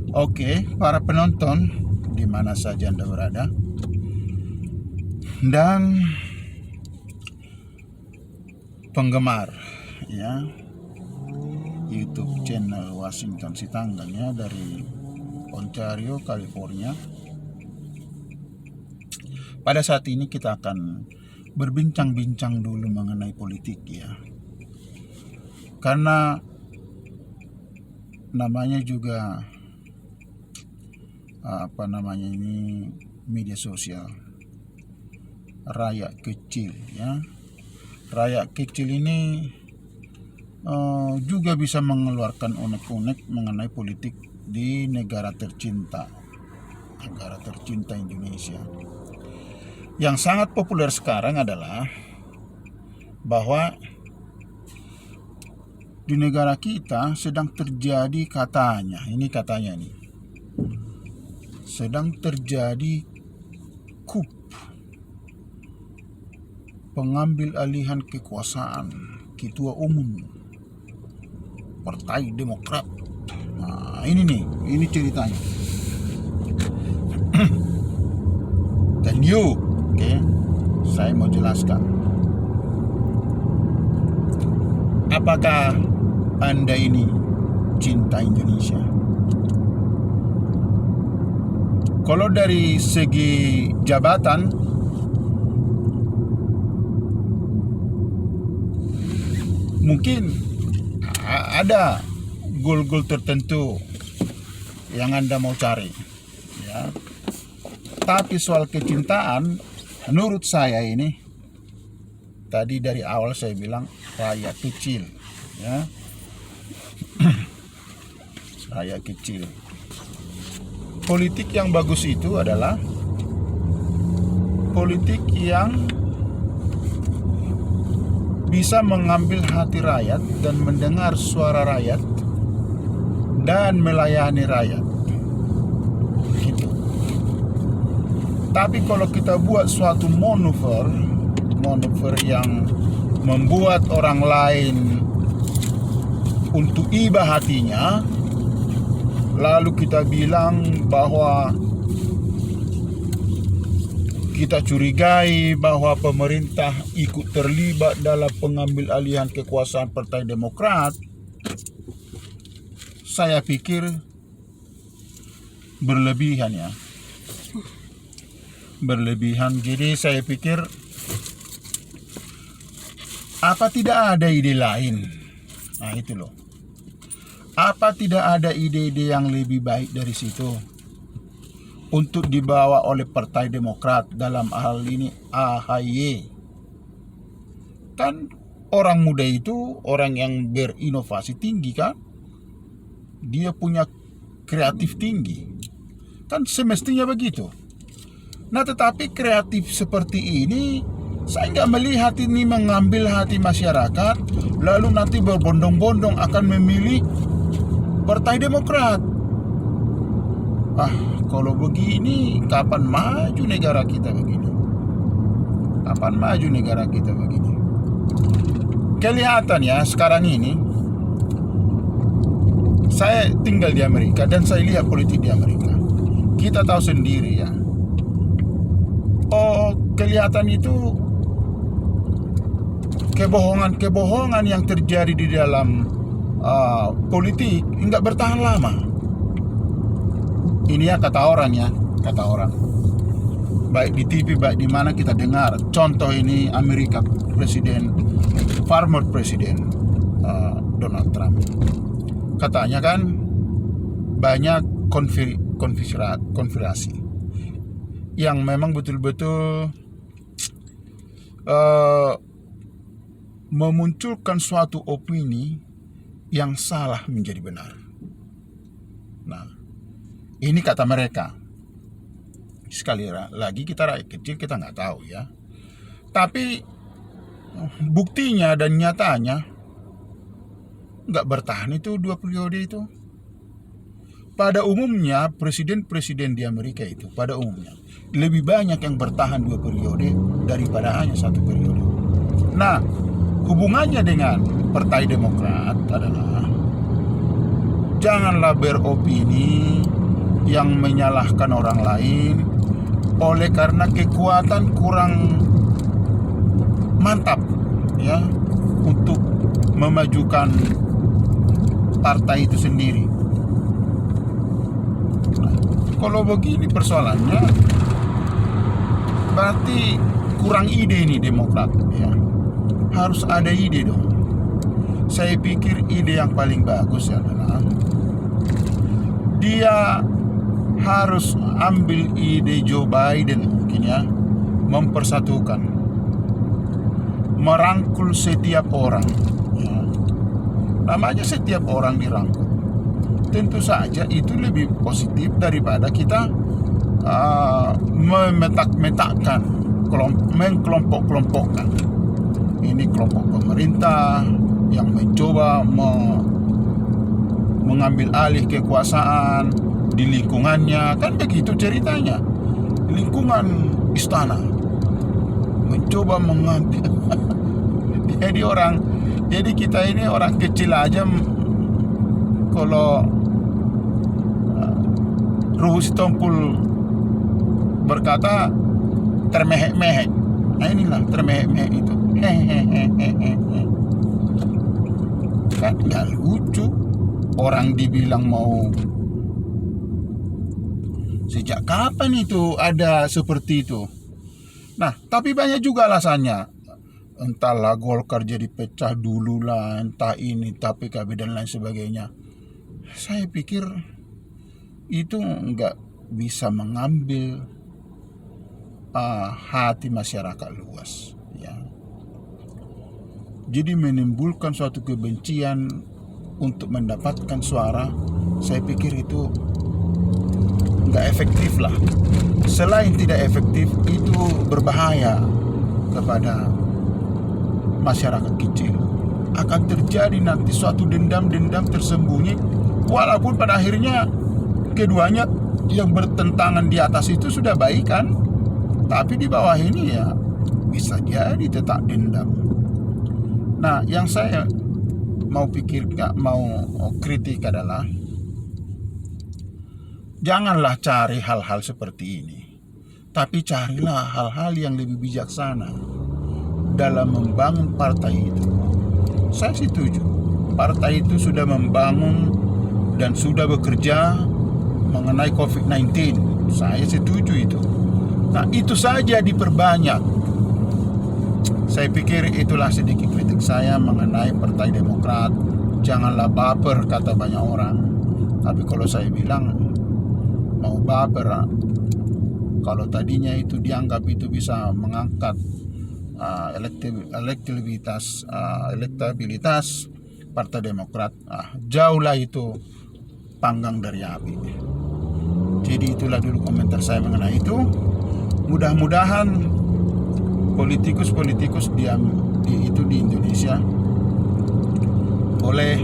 Oke, para penonton di mana saja Anda berada, dan penggemar ya YouTube channel Washington Sitanggang ya dari Ontario, California. Pada saat ini kita akan berbincang-bincang dulu mengenai politik ya. Karena namanya juga media sosial. Rakyat kecil ya. Rakyat kecil ini juga bisa mengeluarkan unek-unek mengenai politik di negara tercinta Indonesia. Yang sangat populer sekarang adalah bahwa di negara kita sedang terjadi sedang terjadi coup, pengambil alihan kekuasaan ketua umum Partai Demokrat. Nah, ini ceritanya. Dan saya mau jelaskan. Apakah Anda ini cinta Indonesia? Kalau dari segi jabatan, mungkin ada goal-goal tertentu yang Anda mau cari ya. Tapi soal kecintaan, menurut saya ini tadi dari awal saya bilang rakyat kecil ya. Rakyat kecil. Politik yang bagus itu adalah politik yang bisa mengambil hati rakyat dan mendengar suara rakyat dan melayani rakyat. Gitu. Tapi kalau kita buat suatu manuver yang membuat orang lain untuk iba hatinya, lalu kita bilang bahwa kita curigai bahwa pemerintah ikut terlibat dalam pengambil alihan kekuasaan Partai Demokrat, saya pikir berlebihan ya. Berlebihan. Jadi saya pikir apa tidak ada ide lain? Nah itu loh. Apa tidak ada ide-ide yang lebih baik dari situ untuk dibawa oleh Partai Demokrat, dalam hal ini AHY? Kan orang muda itu orang yang berinovasi tinggi kan? Dia punya kreatif tinggi. Kan semestinya begitu. Nah tetapi kreatif seperti ini, saya nggak melihat ini mengambil hati masyarakat, lalu nanti berbondong-bondong akan memilih Partai Demokrat. Kalau begini, kapan maju negara kita begini? Kapan maju negara kita begini? Kelihatan ya sekarang ini, saya tinggal di Amerika dan saya lihat politik di Amerika. Kita tahu sendiri ya. Kelihatan itu kebohongan yang terjadi di dalam politik nggak bertahan lama. Ini ya kata orang. Baik di TV, baik di mana kita dengar. Contoh ini Amerika, former presiden Donald Trump. Katanya kan banyak konspirasi yang memang betul-betul memunculkan suatu opini yang salah menjadi benar. Nah, ini kata mereka. Sekali lagi kita rakyat kecil, kita nggak tahu ya. Tapi buktinya dan nyatanya nggak bertahan itu 2 periode itu. Pada umumnya presiden-presiden di Amerika itu pada umumnya lebih banyak yang bertahan 2 periode daripada hanya 1 periode. Nah, hubungannya dengan Partai Demokrat adalah janganlah beropini yang menyalahkan orang lain oleh karena kekuatan kurang mantap ya untuk memajukan partai itu sendiri. Nah, kalau begini persoalannya berarti kurang ide ini Demokrat ya. Harus ada ide dong. Saya pikir ide yang paling bagus adalah dia harus ambil ide Joe Biden mungkin ya, mempersatukan, merangkul setiap orang ya. Namanya setiap orang dirangkul, tentu saja itu lebih positif daripada kita memetak-metakkan, mengkelompok-kelompokkan. Ini kelompok pemerintah yang mencoba mengambil alih kekuasaan di lingkungannya, kan begitu ceritanya. Lingkungan istana mencoba mengambil. Jadi kita ini orang kecil aja, kalau Ruhus Tompul berkata termehek-mehek. Nah inilah termehek-mehek itu. Kan nggak lucu. Orang dibilang mau, sejak kapan itu ada seperti itu? Nah, tapi banyak juga alasannya. Entahlah Golkar jadi pecah dulu lah, entah ini, entah PKB dan lain sebagainya. Saya pikir itu nggak bisa mengambil hati masyarakat luas ya. Jadi menimbulkan suatu kebencian untuk mendapatkan suara, saya pikir itu nggak efektif lah. Selain tidak efektif, itu berbahaya kepada masyarakat kecil. Akan terjadi nanti suatu dendam-dendam tersembunyi, walaupun pada akhirnya keduanya yang bertentangan di atas itu sudah baik kan, tapi di bawah ini ya bisa jadi tetap dendam. Nah, yang saya mau kritik adalah janganlah cari hal-hal seperti ini, tapi carilah hal-hal yang lebih bijaksana dalam membangun partai itu. Saya setuju, partai itu sudah membangun dan sudah bekerja mengenai COVID-19. Saya setuju itu. Nah, itu saja diperbanyak. Saya pikir itulah sedikit kritik saya mengenai Partai Demokrat. Janganlah baper, kata banyak orang. Tapi kalau saya bilang, mau baper, kalau tadinya itu dianggap itu bisa mengangkat elektabilitas Partai Demokrat, jauhlah itu panggang dari api. Jadi itulah dulu komentar saya mengenai itu. Mudah-mudahan politikus di Indonesia boleh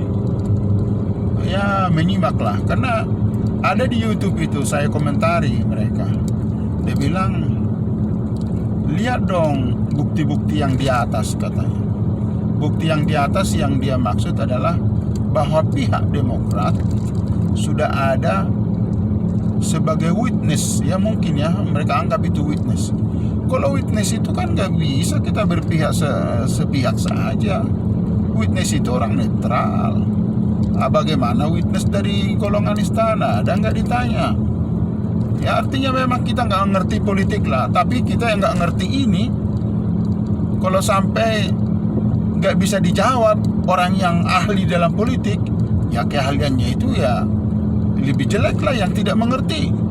ya menyimaklah, karena ada di YouTube itu saya komentari mereka. Dia bilang, lihat dong bukti-bukti yang di atas, katanya. Bukti yang di atas yang dia maksud adalah bahwa pihak Demokrat sudah ada sebagai witness, ya mungkin ya mereka anggap itu witness. Kalau witness itu kan nggak bisa kita berpihak sepihak saja. Witness itu orang netral. Bagaimana witness dari golongan istana? Dan nggak ditanya. Ya artinya memang kita nggak ngerti politik lah. Tapi kita yang nggak ngerti ini, kalau sampai nggak bisa dijawab orang yang ahli dalam politik, ya keahliannya itu ya lebih jelek lah yang tidak mengerti.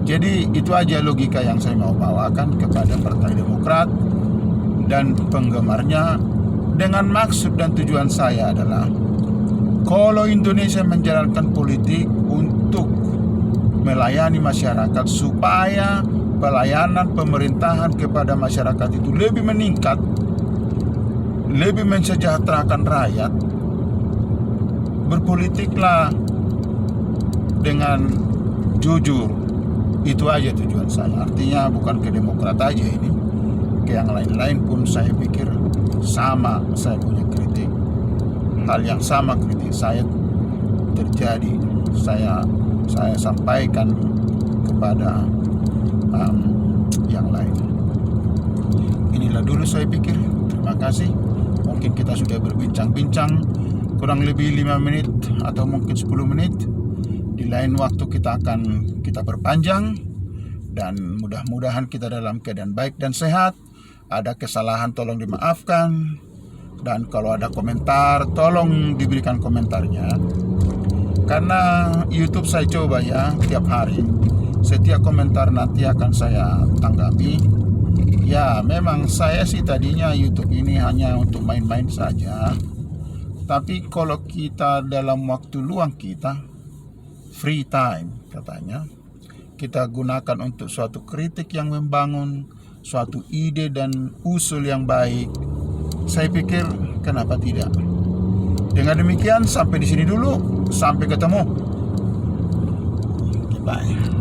Jadi itu aja logika yang saya mau bawakan kepada Partai Demokrat dan penggemarnya, dengan maksud dan tujuan saya adalah kalau Indonesia menjalankan politik untuk melayani masyarakat supaya pelayanan pemerintahan kepada masyarakat itu lebih meningkat, lebih mensejahterakan rakyat, berpolitiklah dengan jujur. Itu aja tujuan saya. Artinya bukan ke Demokrat aja ini, ke yang lain-lain pun saya pikir sama, saya punya kritik. Hal yang sama kritik saya terjadi saya sampaikan kepada yang lain. Inilah dulu saya pikir. Terima kasih. Mungkin kita sudah berbincang-bincang kurang lebih 5 menit atau mungkin 10 menit. Di lain waktu kita perpanjang, dan mudah-mudahan kita dalam keadaan baik dan sehat. Ada kesalahan tolong dimaafkan, dan kalau ada komentar tolong diberikan komentarnya, karena YouTube saya coba ya tiap hari. Setiap komentar nanti akan saya tanggapi. Ya, memang saya sih tadinya YouTube ini hanya untuk main-main saja, tapi kalau kita dalam waktu luang kita, free time katanya, kita gunakan untuk suatu kritik yang membangun, suatu ide dan usul yang baik. Saya pikir kenapa tidak. Dengan demikian sampai di sini dulu. Sampai ketemu. Bye.